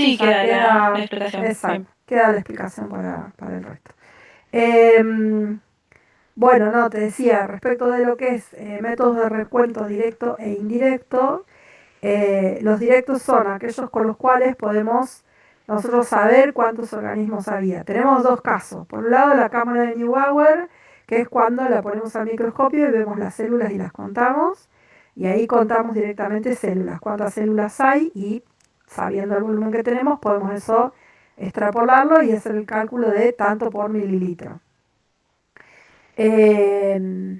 y Sí, ya queda la queda, explicación. exacto, Bien. queda la explicación para el resto. Em, bueno, no, te decía, respecto de lo que es métodos de recuento directo e indirecto, los directos son aquellos con los cuales podemos nosotros saber cuántos organismos había. Tenemos dos casos. Por un lado, la cámara de Neubauer, que es cuando la ponemos al microscopio y vemos las células y las contamos. Y ahí contamos directamente células, cuántas células hay y sabiendo el volumen que tenemos, podemos eso extrapolarlo y hacer el cálculo de tanto por mililitro. Eh,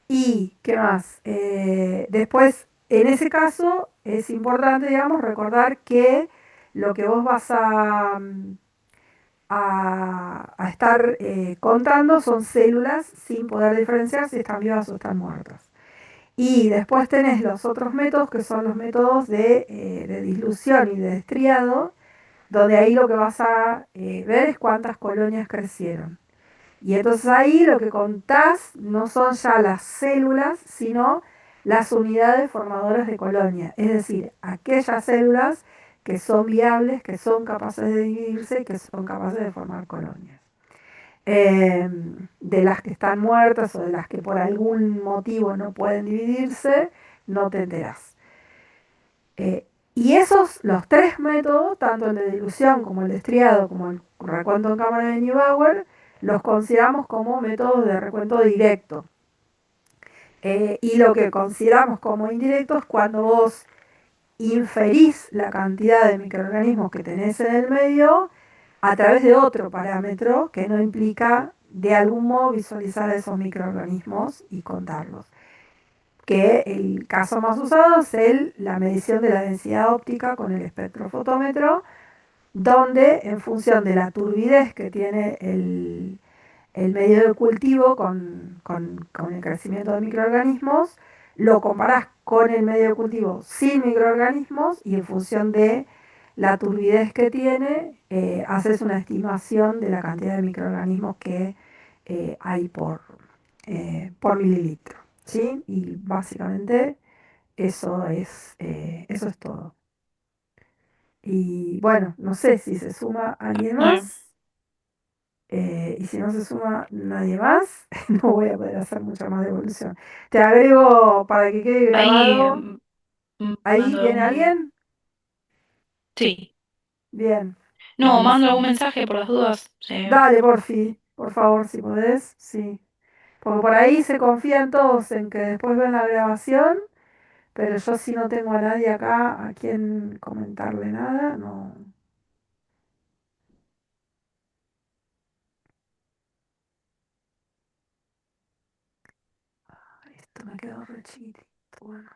¿Y qué más? Después, en ese caso, es importante, digamos, recordar que lo que vos vas a estar contando son células sin poder diferenciar si están vivas o están muertas. Y después tenés los otros métodos, que son los métodos de dilución y de estriado, donde ahí lo que vas a ver es cuántas colonias crecieron. Y entonces ahí lo que contás no son ya las células, sino las unidades formadoras de colonia. Es decir, aquellas células que son viables, que son capaces de dividirse y que son capaces de formar colonias. Eh, de las que están muertas o de las que por algún motivo no pueden dividirse, no te enterás. Y esos, los tres métodos, tanto el de dilución como el de estriado, como el recuento en cámara de Neubauer, los consideramos como métodos de recuento directo. Y lo que consideramos como indirecto es cuando vos inferís la cantidad de microorganismos que tenés en el medio a través de otro parámetro que no implica de algún modo visualizar esos microorganismos y contarlos. Que el caso más usado es la medición de la densidad óptica con el espectrofotómetro, donde en función de la turbidez que tiene el medio de cultivo con el crecimiento de microorganismos, lo comparás con el medio de cultivo sin microorganismos y en función de la turbidez que tiene, haces una estimación de la cantidad de microorganismos que hay por mililitro. ¿Sí? Y básicamente eso es todo. Y bueno, no sé si se suma alguien Muy bien. más. Y si no se suma nadie más, no voy a poder hacer mucha más devolución. Te agrego para que quede Ahí grabado. ¿Ahí mando viene un... alguien? Sí. Bien, No, mando algún buenísimo. mensaje por las dudas. Dale, porfi, por favor, si podés, sí. Porque por ahí se confían todos en que después ven la grabación, pero yo si no tengo a nadie acá a quien comentarle nada, no. Esto me quedó re chiquitito. Bueno.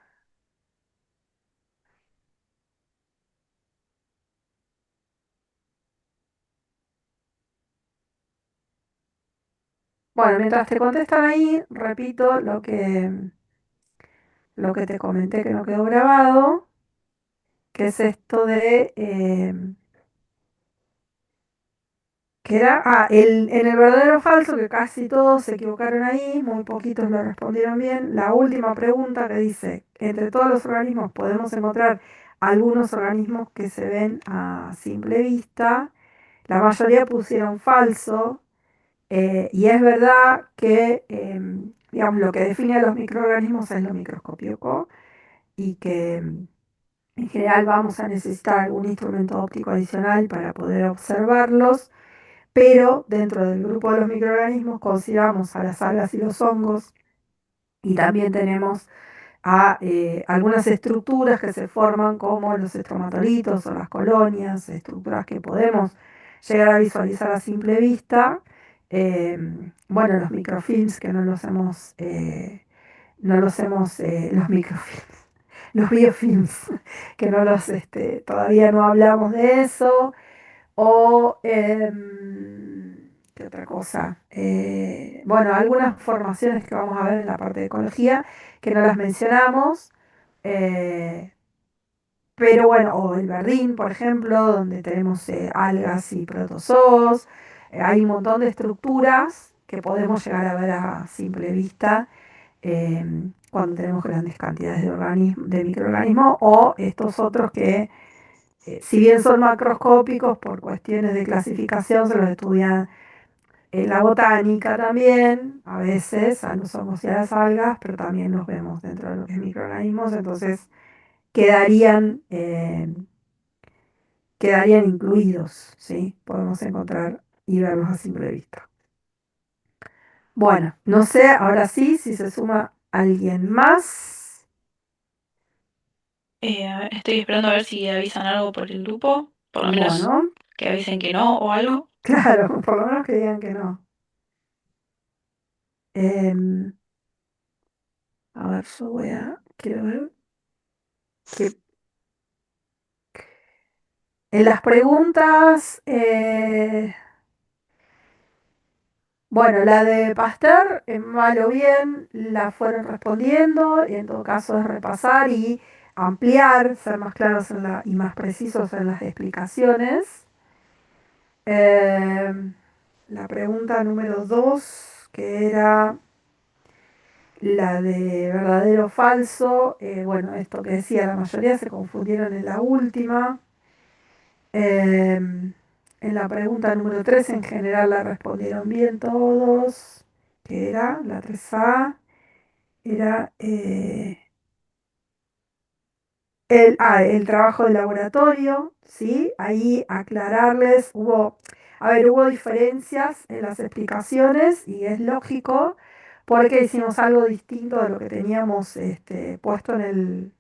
Bueno, mientras te contestan ahí, repito lo que te comenté que no quedó grabado, que es esto de que era, en el verdadero o falso, que casi todos se equivocaron ahí, muy poquitos lo respondieron bien. La última pregunta que dice, entre todos los organismos podemos encontrar algunos organismos que se ven a simple vista. La mayoría pusieron falso, y es verdad que, digamos, lo que define a los microorganismos es lo microscópico y que en general vamos a necesitar algún instrumento óptico adicional para poder observarlos, pero dentro del grupo de los microorganismos consideramos a las algas y los hongos y también tenemos a algunas estructuras que se forman como los estromatolitos o las colonias, estructuras que podemos llegar a visualizar a simple vista. Eh, bueno, los microfilms que no los hemos, los microfilms, los biofilms, que no los, todavía no hablamos de eso. O, ¿qué otra cosa? Bueno, algunas formaciones que vamos a ver en la parte de ecología, que no las mencionamos, eh, pero bueno, o el verdín, por ejemplo, donde tenemos algas y protozoos. Hay un montón de estructuras que podemos llegar a ver a simple vista cuando tenemos grandes cantidades de microorganismos o estos otros que si bien son macroscópicos por cuestiones de clasificación, se los estudia en la botánica también, a veces, no somos ya las algas, pero también los vemos dentro de lo que es microorganismos, entonces quedarían, eh, quedarían incluidos, ¿sí? Podemos encontrar y verlos a simple vista. Bueno, no sé, ahora sí, si se suma alguien más. A ver, estoy esperando a ver si avisan algo por el grupo. Por lo menos Bueno, que avisen que no o algo. claro, por lo menos que digan que no. Em, a ver, quiero ver que en las preguntas, bueno, la de Pasteur, en mal o bien, la fueron respondiendo, y en todo caso es repasar y ampliar, ser más claros y más precisos en las explicaciones. Em, la pregunta número 2, que era la de verdadero o falso, bueno, esto que decía, la mayoría se confundieron en la última. En la pregunta número 3 en general la respondieron bien todos, que era la 3A, era el trabajo de laboratorio, ¿sí? Ahí aclararles, hubo diferencias en las explicaciones y es lógico porque hicimos algo distinto de lo que teníamos puesto en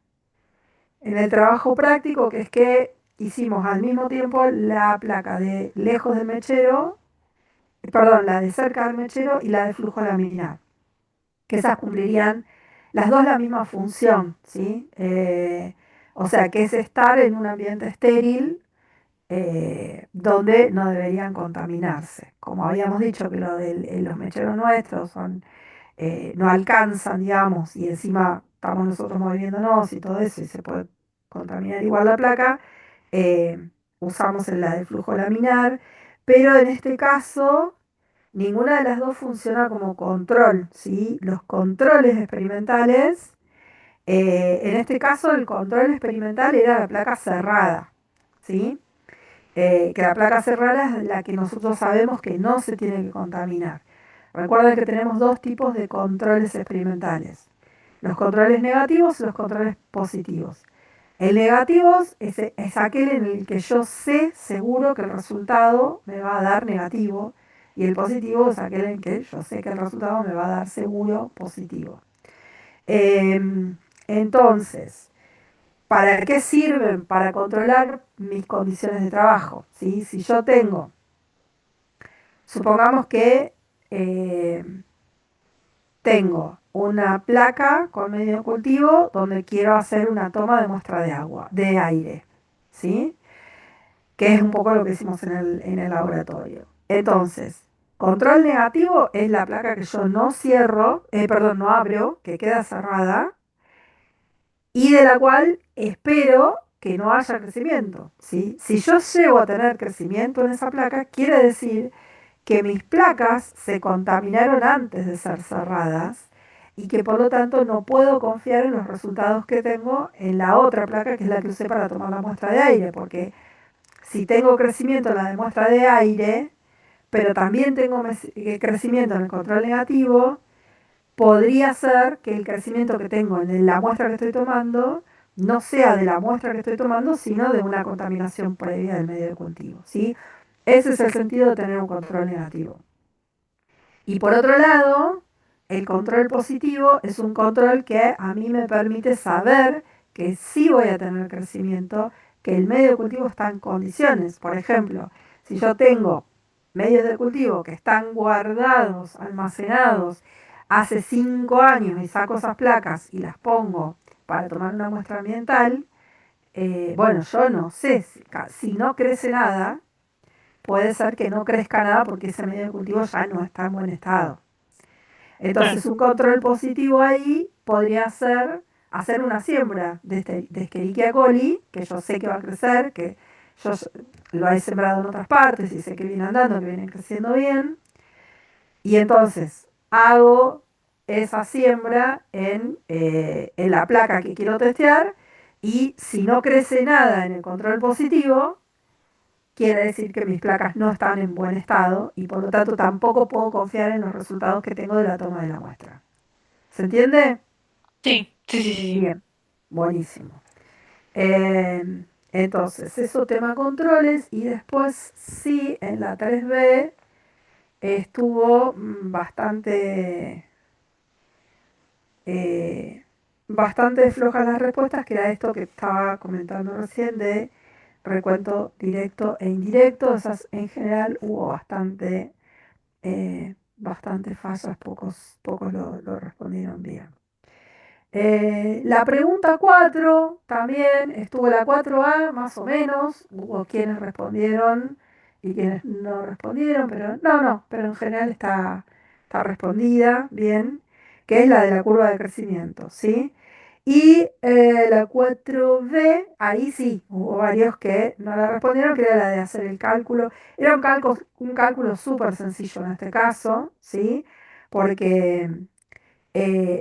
el trabajo práctico, que es que hicimos al mismo tiempo la placa de lejos del mechero, perdón, la de cerca del mechero y la de flujo laminar, que esas cumplirían las dos la misma función, ¿sí? O sea, que es estar en un ambiente estéril donde no deberían contaminarse. Como habíamos dicho que los mecheros nuestros no alcanzan, digamos, y encima estamos nosotros moviéndonos y todo eso, y se puede contaminar igual la placa, usamos la de flujo laminar, pero en este caso ninguna de las dos funciona como control, ¿sí? Los controles experimentales, en este caso el control experimental era la placa cerrada, ¿sí? Que la placa cerrada es la que nosotros sabemos que no se tiene que contaminar. Recuerden que tenemos dos tipos de controles experimentales, los controles negativos y los controles positivos. El negativo es aquel en el que yo sé seguro que el resultado me va a dar negativo, y el positivo es aquel en que yo sé que el resultado me va a dar seguro positivo. Entonces, ¿para qué sirven? Para controlar mis condiciones de trabajo, ¿sí? Si yo supongamos que eh, tengo una placa con medio de cultivo donde quiero hacer una toma de muestra de agua, de aire, ¿sí? Que es un poco lo que hicimos en el laboratorio. Entonces, control negativo es la placa que yo no cierro, perdón, no abro, que queda cerrada, y de la cual espero que no haya crecimiento, ¿sí? Si yo llego a tener crecimiento en esa placa, quiere decir que mis placas se contaminaron antes de ser cerradas y que por lo tanto no puedo confiar en los resultados que tengo en la otra placa, que es la que usé para tomar la muestra de aire, porque si tengo crecimiento en la de muestra de aire, pero también tengo crecimiento en el control negativo, podría ser que el crecimiento que tengo en la muestra que estoy tomando no sea de la muestra que estoy tomando, sino de una contaminación previa del medio de cultivo, ¿sí? Ese es el sentido de tener un control negativo. Y por otro lado, el control positivo es un control que a mí me permite saber que sí voy a tener crecimiento, que el medio de cultivo está en condiciones. Por ejemplo, si yo tengo medios de cultivo que están guardados, almacenados hace 5 años y saco esas placas y las pongo para tomar una muestra ambiental, bueno, yo no sé si no crece nada, puede ser que no crezca nada porque ese medio de cultivo ya no está en buen estado. Claro. Entonces, un control positivo ahí podría ser hacer una siembra de Escherichia coli, que yo sé que va a crecer, que yo lo he sembrado en otras partes y sé que viene andando, que viene creciendo bien. Y entonces hago esa siembra en la placa que quiero testear Y si no crece nada en el control positivo, quiere decir que mis placas no están en buen estado y por lo tanto tampoco puedo confiar en los resultados que tengo de la toma de la muestra. ¿Se entiende? Sí, sí, sí, sí, sí. Bien, buenísimo. Eh, entonces, eso tema controles y después sí, en la 3B estuvo eh, bastante flojas las respuestas, que era esto que estaba comentando recién de recuento directo e indirecto. Esas en general hubo bastante fallas, pocos lo respondieron bien. La pregunta 4 también estuvo la 4A, más o menos. Hubo quienes respondieron y quienes no respondieron, pero no, pero en general está respondida bien, que es la de la curva de crecimiento, ¿sí? Y la 4B, ahí sí, hubo varios que no la respondieron, que era la de hacer el cálculo. Era un cálculo súper sencillo en este caso, ¿sí? Porque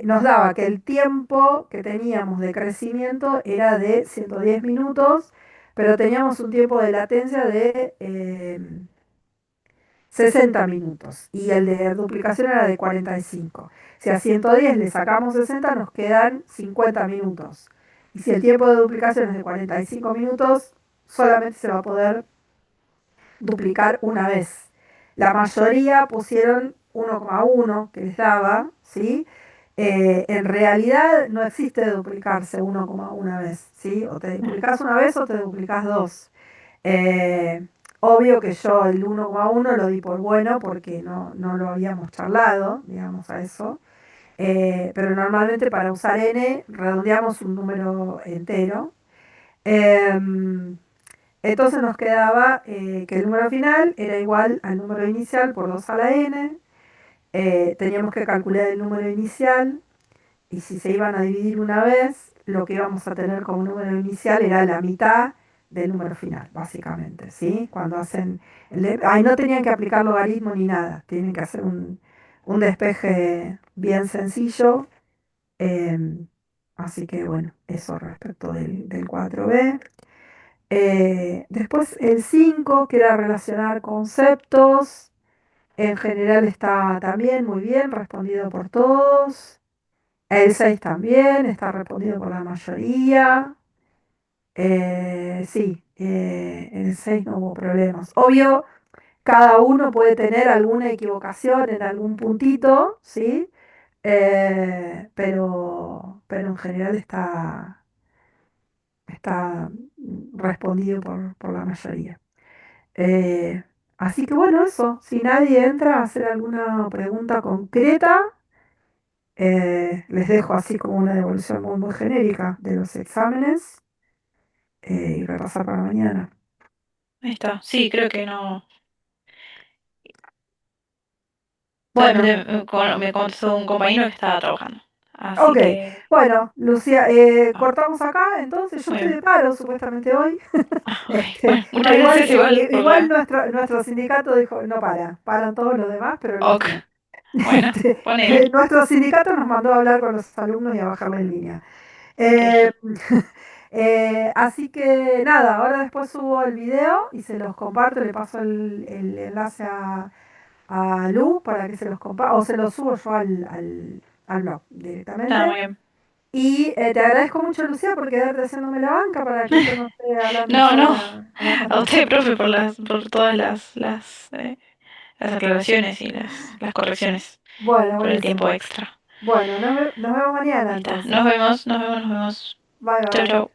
nos daba que el tiempo que teníamos de crecimiento era de 110 minutos, pero teníamos un tiempo de latencia de 60 minutos y el de duplicación era de 45. Si a 110 le sacamos 60 nos quedan 50 minutos. Y si el tiempo de duplicación es de 45 minutos, solamente se va a poder duplicar una vez. La mayoría pusieron 1,1 que les daba, ¿sí? En realidad no existe duplicarse 1,1 vez, ¿sí? O te duplicas una vez o te duplicas dos. Eh, Obvio que yo el 1,1 lo di por bueno porque no lo habíamos charlado, digamos, a eso. Pero normalmente para usar n redondeamos un número entero. Em, entonces nos quedaba que el número final era igual al número inicial por 2 a la n. Teníamos que calcular el número inicial y si se iban a dividir una vez, lo que íbamos a tener como número inicial era la mitad del número final, básicamente, ¿sí? Cuando hacen... ahí no tenían que aplicar logaritmo ni nada, tienen que hacer un despeje bien sencillo. eh, Así que bueno, eso respecto del 4B. Después el 5 que era relacionar conceptos, en general está también muy bien, respondido por todos. El 6 también, está respondido por la mayoría. Sí, en el 6 no hubo problemas. Obvio, cada uno puede tener alguna equivocación en algún puntito, ¿sí? Pero en general está respondido por la mayoría. Eh, Así que bueno, eso. Si nadie entra a hacer alguna pregunta concreta, les dejo así como una devolución muy genérica de los exámenes y repasar para mañana. Ahí está. Sí, creo que no. Bueno, Me contestó un compañero que estaba trabajando. Así ok. que, Bueno, Lucía, ah, cortamos acá. Entonces, yo muy estoy de bien. paro supuestamente hoy. Ok, bueno, muchas Igual, gracias igual por igual la... nuestro sindicato dijo, no paran todos los demás, pero el Ok, nuestro no. bueno, ponele. Nuestro sindicato nos mandó a hablar con los alumnos y a bajarla en línea. Ok, Eh, Así que nada, ahora después subo el video y se los comparto, le paso el enlace a Lu para que se los comparta, o se los subo yo al blog está muy directamente. bien. Y te agradezco mucho, Lucía, por quedarte haciéndome la banca para que yo no esté hablando No, no, sola a la a usted, computadora. profe, por todas las aclaraciones y las correcciones, Bueno, por el tiempo buenísimo. extra. Bueno, nos vemos mañana Ahí está. entonces. Nos vemos. Bye Chau, bye. chau.